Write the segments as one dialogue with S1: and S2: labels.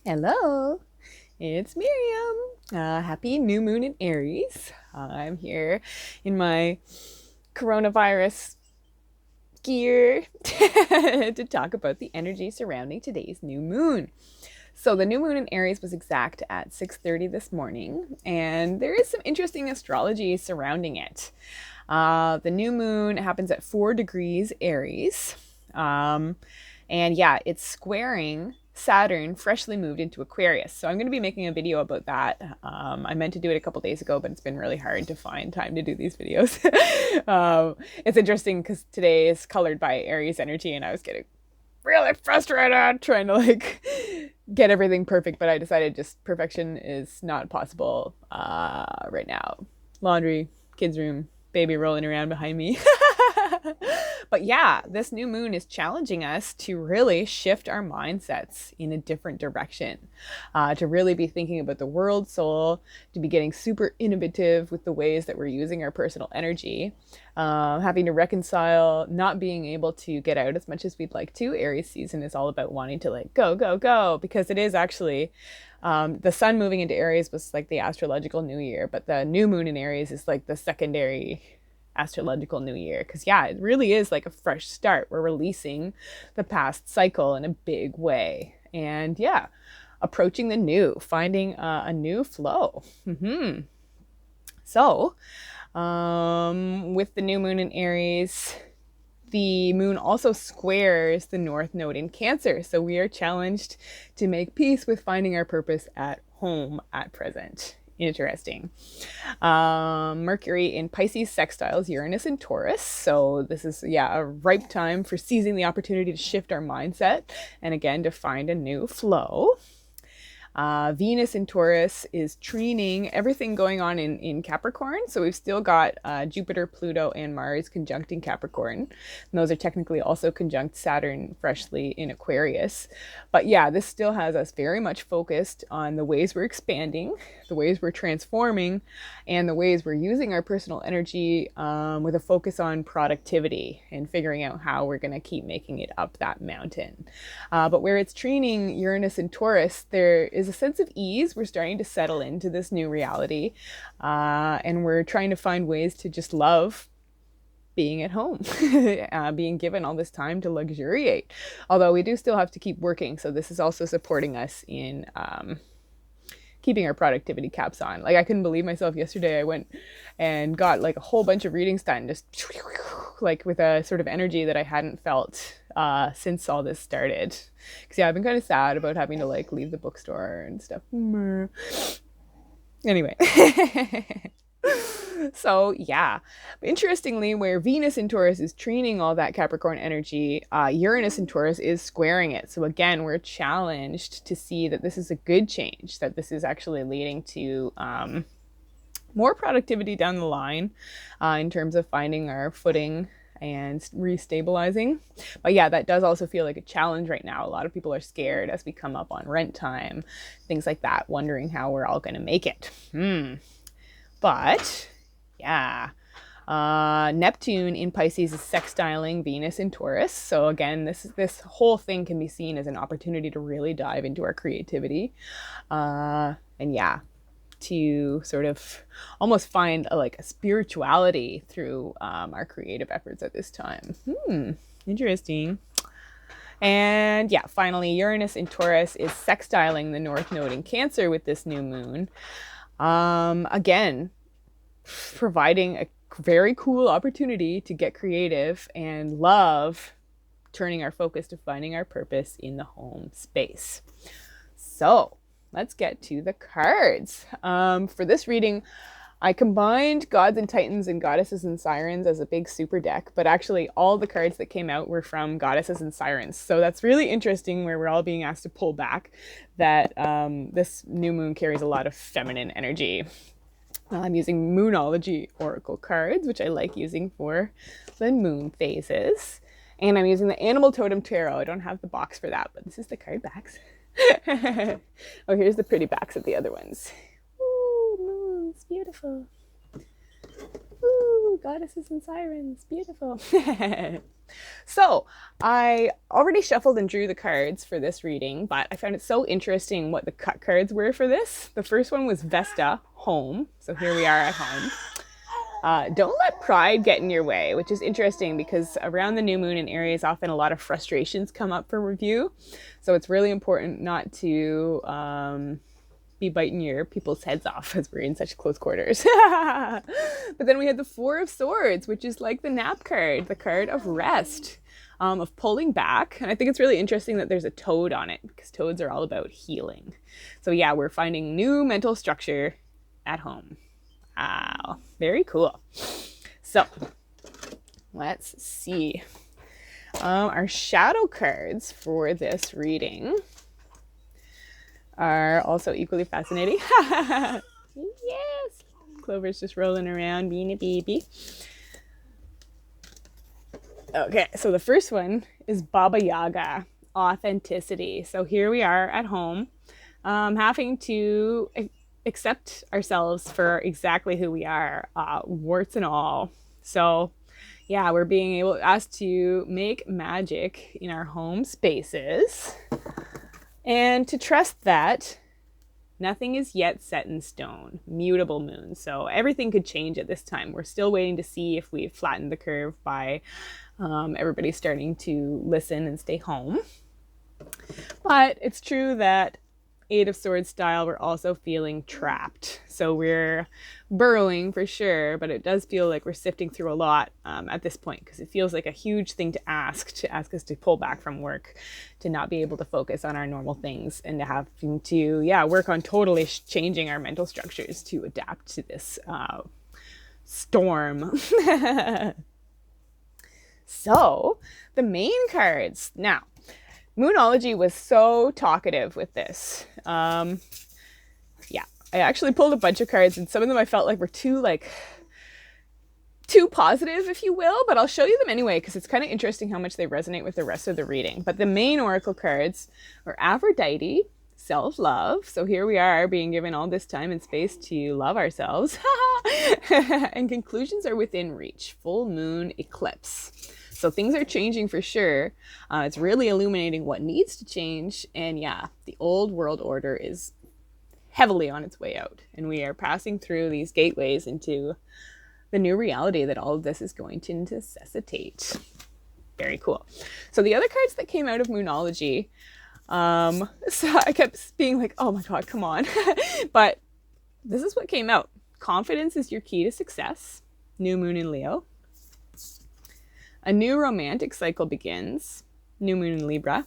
S1: Hello, it's Miriam. Happy new moon in Aries. I'm here in my coronavirus gear to talk about the energy surrounding today's new moon. So the new moon in Aries was exact at 6:30 this morning, and there is some interesting astrology surrounding it. The new moon happens at 4 degrees Aries. And yeah, it's squaring Saturn, freshly moved into Aquarius. So I'm going to be making a video about that. I meant to do it a couple days ago, but it's been really hard to find time to do these videos. It's interesting because today is colored by Aries energy, and I was getting really frustrated trying to get everything perfect, but I decided just perfection is not possible right now. Laundry, kids' room, baby rolling around behind me. But yeah, this new moon is challenging us to really shift our mindsets in a different direction, to really be thinking about the world soul, to be getting super innovative with the ways that we're using our personal energy, having to reconcile not being able to get out as much as we'd like to. Aries season is all about wanting to go, go, go, because it is actually the sun moving into Aries was like the astrological new year, but the new moon in Aries is like the secondary astrological new year, because yeah, it really is like a fresh start. We're releasing the past cycle in a big way, and yeah, approaching the new, finding a new flow. So with the new moon in Aries, the moon also squares the north node in Cancer, so we are challenged to make peace with finding our purpose at home at present. Interesting. Mercury in Pisces sextiles Uranus in Taurus. So this is, yeah, a ripe time for seizing the opportunity to shift our mindset and again to find a new flow. Venus in Taurus is treening everything going on in Capricorn. So we've still got Jupiter, Pluto, and Mars conjuncting Capricorn. And those are technically also conjunct Saturn freshly in Aquarius. But yeah, this still has us very much focused on the ways we're expanding, the ways we're transforming, and the ways we're using our personal energy with a focus on productivity and figuring out how we're going to keep making it up that mountain. But where it's treening Uranus and Taurus, there is a sense of ease. We're starting to settle into this new reality, and we're trying to find ways to just love being at home, being given all this time to luxuriate. Although we do still have to keep working, so this is also supporting us in keeping our productivity caps on. Like, I couldn't believe myself yesterday. I went and got like a whole bunch of readings done, just like with a sort of energy that I hadn't felt since all this started. Because yeah, I've been kind of sad about having to like leave the bookstore and stuff. Anyway. So yeah, interestingly, where Venus in Taurus is training all that Capricorn energy, Uranus in Taurus is squaring it. So again, we're challenged to see that this is a good change, that this is actually leading to more productivity down the line in terms of finding our footing and restabilizing. But yeah, that does also feel like a challenge right now. A lot of people are scared as we come up on rent time, things like that, wondering how we're all going to make it. But yeah, Neptune in Pisces is sextiling Venus in Taurus. So again, this whole thing can be seen as an opportunity to really dive into our creativity, and yeah, to sort of almost find a spirituality through our creative efforts at this time. Interesting. And yeah, finally, Uranus in Taurus is sextiling the North Node in Cancer with this new moon. Again, providing a very cool opportunity to get creative and love turning our focus to finding our purpose in the home space. So let's get to the cards. For this reading, I combined gods and titans and goddesses and sirens as a big super deck, but actually all the cards that came out were from goddesses and sirens. So that's really interesting, where we're all being asked to pull back, that this new moon carries a lot of feminine energy. I'm using Moonology oracle cards, which I like using for the moon phases. And I'm using the Animal Totem Tarot. I don't have the box for that, but this is the card backs. Oh, here's the pretty backs of the other ones. Ooh, moons, beautiful. Ooh, goddesses and sirens. Beautiful. So I already shuffled and drew the cards for this reading, but I found it so interesting what the cut cards were for this. The first one was Vesta, home. So here we are at home. Don't let pride get in your way, which is interesting because around the new moon in Aries, often a lot of frustrations come up for review. So it's really important not to be biting your people's heads off as we're in such close quarters. But then we had the Four of Swords, which is like the nap card, the card of rest, of pulling back. And I think it's really interesting that there's a toad on it because toads are all about healing. So yeah, we're finding new mental structure at home. Wow, very cool. So let's see. Our shadow cards for this reading are also equally fascinating. Yes, Clover's just rolling around being a baby. Okay, so the first one is Baba Yaga, authenticity. So here we are at home, having to accept ourselves for exactly who we are, warts and all. So yeah, we're being asked to make magic in our home spaces and to trust that nothing is yet set in stone. Mutable moon. So everything could change at this time. We're still waiting to see if we've flattened the curve by everybody starting to listen and stay home. But it's true that Eight of Swords style, we're also feeling trapped. So we're burrowing for sure, but it does feel like we're sifting through a lot at this point because it feels like a huge thing to ask us to pull back from work, to not be able to focus on our normal things and to having to, work on totally changing our mental structures to adapt to this storm. So the main cards. Now, Moonology was so talkative with this. I actually pulled a bunch of cards and some of them I felt like were too positive, if you will, but I'll show you them anyway because it's kind of interesting how much they resonate with the rest of the reading. But the main oracle cards are Aphrodite, self-love. So here we are being given all this time and space to love ourselves. And conclusions are within reach. Full moon eclipse. So things are changing for sure. It's really illuminating what needs to change. And yeah, the old world order is heavily on its way out. And we are passing through these gateways into the new reality that all of this is going to necessitate. Very cool. So the other cards that came out of Moonology, so I kept being like, oh my God, come on. But this is what came out. Confidence is your key to success. New moon in Leo. A new romantic cycle begins. New moon in Libra.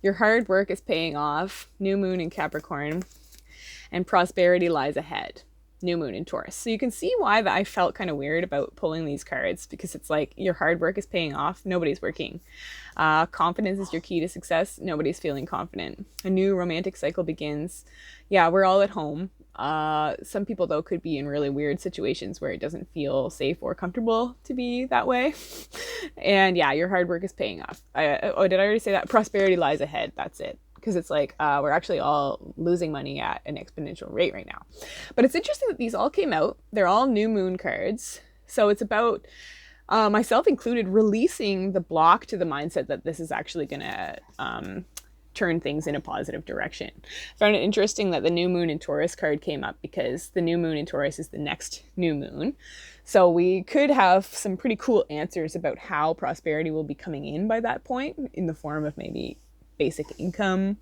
S1: Your hard work is paying off. New moon in Capricorn. And prosperity lies ahead. New moon in Taurus. So you can see why I felt kind of weird about pulling these cards, because it's like your hard work is paying off. Nobody's working. Confidence is your key to success. Nobody's feeling confident. A new romantic cycle begins. Yeah, we're all at home. Some people, though, could be in really weird situations where it doesn't feel safe or comfortable to be that way. And yeah, your hard work is paying off. Did I already say that? Prosperity lies ahead. That's it. Because it's like we're actually all losing money at an exponential rate right now. But it's interesting that these all came out. They're all new moon cards. So it's about, myself included, releasing the block to the mindset that this is actually going to turn things in a positive direction. I found it interesting that the new moon in Taurus card came up because the new moon in Taurus is the next new moon. So we could have some pretty cool answers about how prosperity will be coming in by that point, in the form of maybe basic income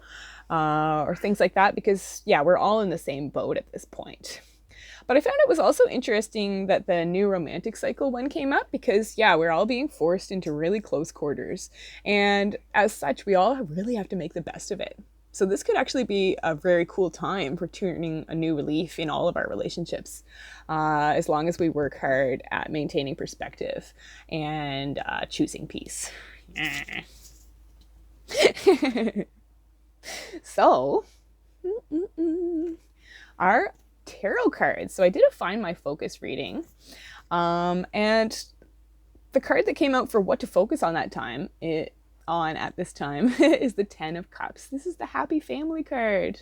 S1: or things like that, because yeah, we're all in the same boat at this point. But I found it was also interesting that the new romantic cycle one came up because, yeah, we're all being forced into really close quarters. And as such, we all really have to make the best of it. So this could actually be a very cool time for turning a new leaf in all of our relationships, as long as we work hard at maintaining perspective and choosing peace. So, our tarot cards. So I did a Find My Focus reading, and the card that came out for what to focus on that time, on at this time is the Ten of Cups. This is the happy family card.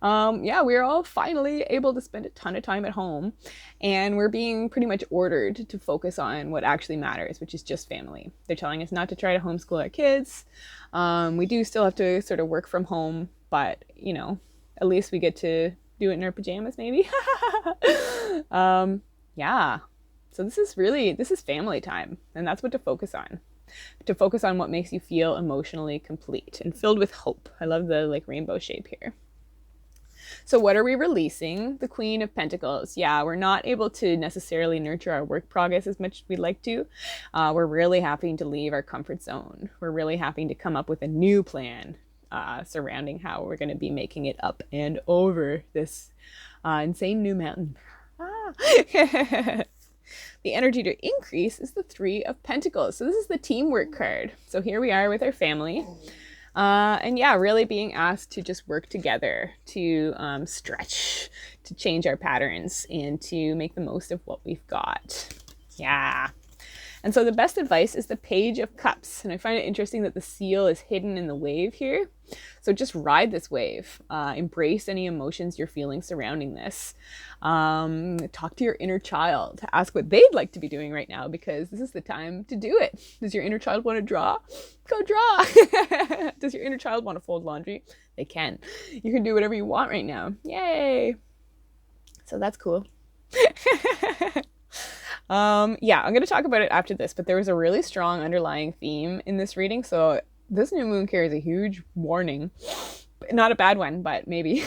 S1: Yeah, we're all finally able to spend a ton of time at home, and we're being pretty much ordered to focus on what actually matters, which is just family. They're telling us not to try to homeschool our kids. We do still have to sort of work from home, but you know, at least we get to do it in our pajamas, maybe. Yeah. So this is family time, and that's what to focus on. To focus on what makes you feel emotionally complete and filled with hope. I love the like rainbow shape here. So what are we releasing? The Queen of Pentacles. Yeah, we're not able to necessarily nurture our work progress as much as we'd like to. We're really having to leave our comfort zone. We're really having to come up with a new plan surrounding how we're going to be making it up and over this insane new mountain. The energy to increase is the Three of Pentacles. So this is the teamwork card. So here we are with our family. And yeah, really being asked to just work together, to stretch, to change our patterns, and to make the most of what we've got. Yeah. And so the best advice is the Page of Cups. And I find it interesting that the seal is hidden in the wave here. So just ride this wave. Embrace any emotions you're feeling surrounding this. Talk to your inner child. Ask what they'd like to be doing right now, because this is the time to do it. Does your inner child want to draw? Go draw. Does your inner child want to fold laundry? They can. You can do whatever you want right now. Yay. So that's cool. Yeah, I'm going to talk about it after this, but there was a really strong underlying theme in this reading. So this new moon carries a huge warning. Not a bad one, but maybe.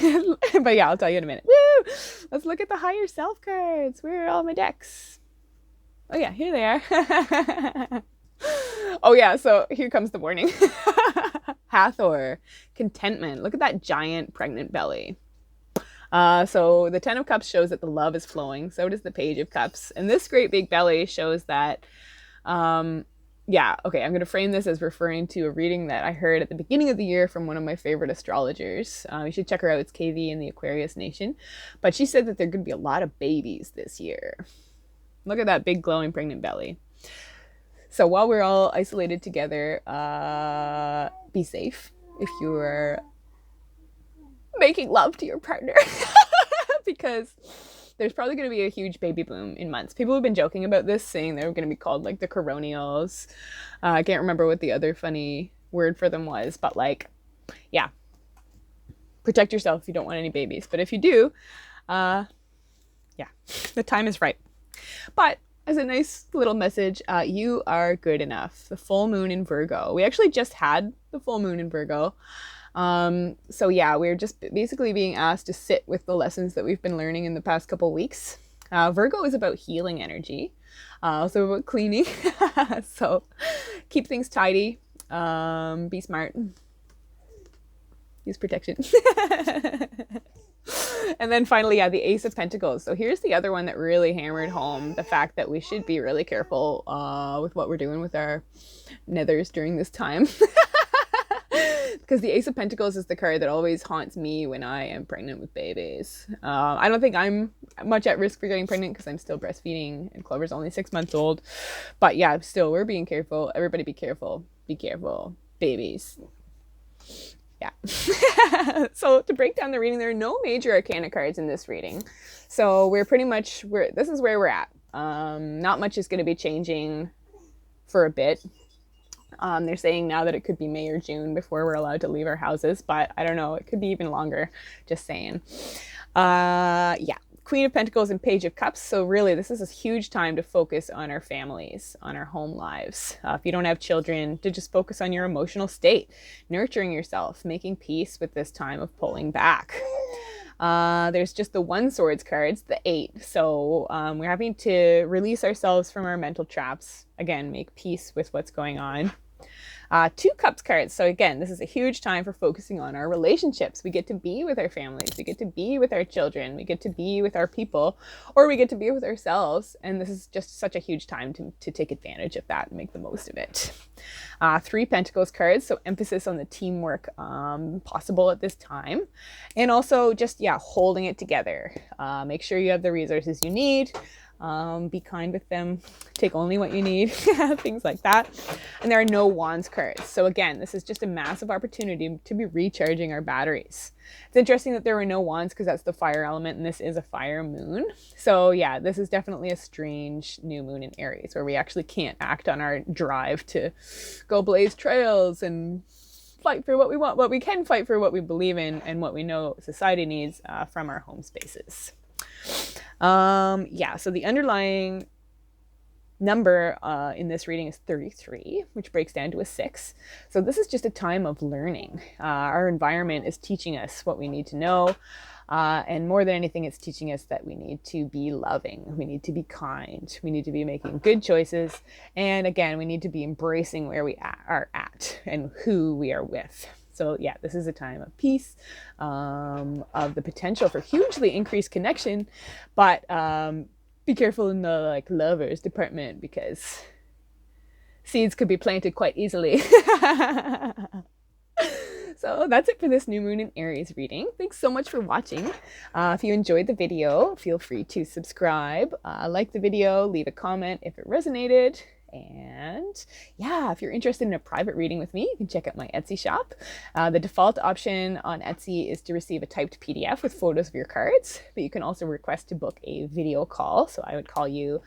S1: But yeah, I'll tell you in a minute. Woo! Let's look at the higher self cards. Where are all my decks? Oh yeah, here they are. Oh yeah, so here comes the warning. Hathor, contentment. Look at that giant pregnant belly. So the Ten of Cups shows that the love is flowing. So does the Page of Cups. And this great big belly shows that, yeah, okay, I'm going to frame this as referring to a reading that I heard at the beginning of the year from one of my favorite astrologers. You should check her out. It's KV in the Aquarius Nation. But she said that there are going to be a lot of babies this year. Look at that big glowing pregnant belly. So while we're all isolated together, be safe if you're making love to your partner. Because there's probably going to be a huge baby boom in months. People have been joking about this, saying they're going to be called like the coronials. I can't remember what the other funny word for them was, but like, yeah, protect yourself if you don't want any babies. But if you do, yeah, the time is right. But as a nice little message, you are good enough. The full moon in Virgo. We actually just had the full moon in Virgo. So yeah, we're just basically being asked to sit with the lessons that we've been learning in the past couple weeks. Virgo is about healing energy, also about cleaning. So keep things tidy, be smart, use protection. And then finally, yeah, the Ace of Pentacles. So here's the other one that really hammered home the fact that we should be really careful with what we're doing with our nethers during this time. Because the Ace of Pentacles is the card that always haunts me when I am pregnant with babies. I don't think I'm much at risk for getting pregnant because I'm still breastfeeding and Clover's only 6 months old. But yeah, still, we're being careful. Everybody be careful. Be careful. Babies. Yeah. So to break down the reading, there are no major arcana cards in this reading. So we're pretty much, this is where we're at. Not much is going to be changing for a bit. They're saying now that it could be May or June before we're allowed to leave our houses, but I don't know. It could be even longer. Just saying. Yeah. Queen of Pentacles and Page of Cups. So really, this is a huge time to focus on our families, on our home lives. If you don't have children, to just focus on your emotional state, nurturing yourself, making peace with this time of pulling back. There's just the One Swords cards, the 8. So we're having to release ourselves from our mental traps. Again, make peace with what's going on. 2 Cups cards. So again, this is a huge time for focusing on our relationships. We get to be with our families. We get to be with our children. We get to be with our people, or we get to be with ourselves. And this is just such a huge time to take advantage of that and make the most of it. 3 Pentacles cards. So emphasis on the teamwork possible at this time. And also just, yeah, holding it together. Make sure you have the resources you need. Be kind with them, take only what you need, things like that. And there are no wands cards. So again, this is just a massive opportunity to be recharging our batteries. It's interesting that there were no wands because that's the fire element and this is a fire moon. So yeah, this is definitely a strange new moon in Aries where we actually can't act on our drive to go blaze trails and fight for what we want, but we can fight for what we believe in and what we know society needs from our home spaces. So the underlying number in this reading is 33, which breaks down to a 6. So this is just a time of learning. Our environment is teaching us what we need to know. And more than anything, it's teaching us that we need to be loving. We need to be kind. We need to be making good choices. And again, we need to be embracing where we are at and who we are with. So yeah, this is a time of peace, of the potential for hugely increased connection, but be careful in the like lovers department because seeds could be planted quite easily. So that's it for this new moon in Aries reading. Thanks so much for watching. If you enjoyed the video, feel free to subscribe, like the video, leave a comment if it resonated. And yeah, if you're interested in a private reading with me, you can check out my Etsy shop. The default option on Etsy is to receive a typed PDF with photos of your cards, but you can also request to book a video call. So I would call you,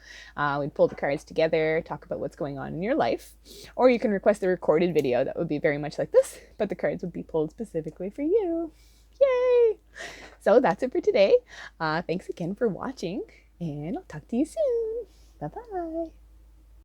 S1: we'd pull the cards together, talk about what's going on in your life, or you can request a recorded video that would be very much like this, but the cards would be pulled specifically for you. Yay! So that's it for today. Thanks again for watching, and I'll talk to you soon. Bye-bye.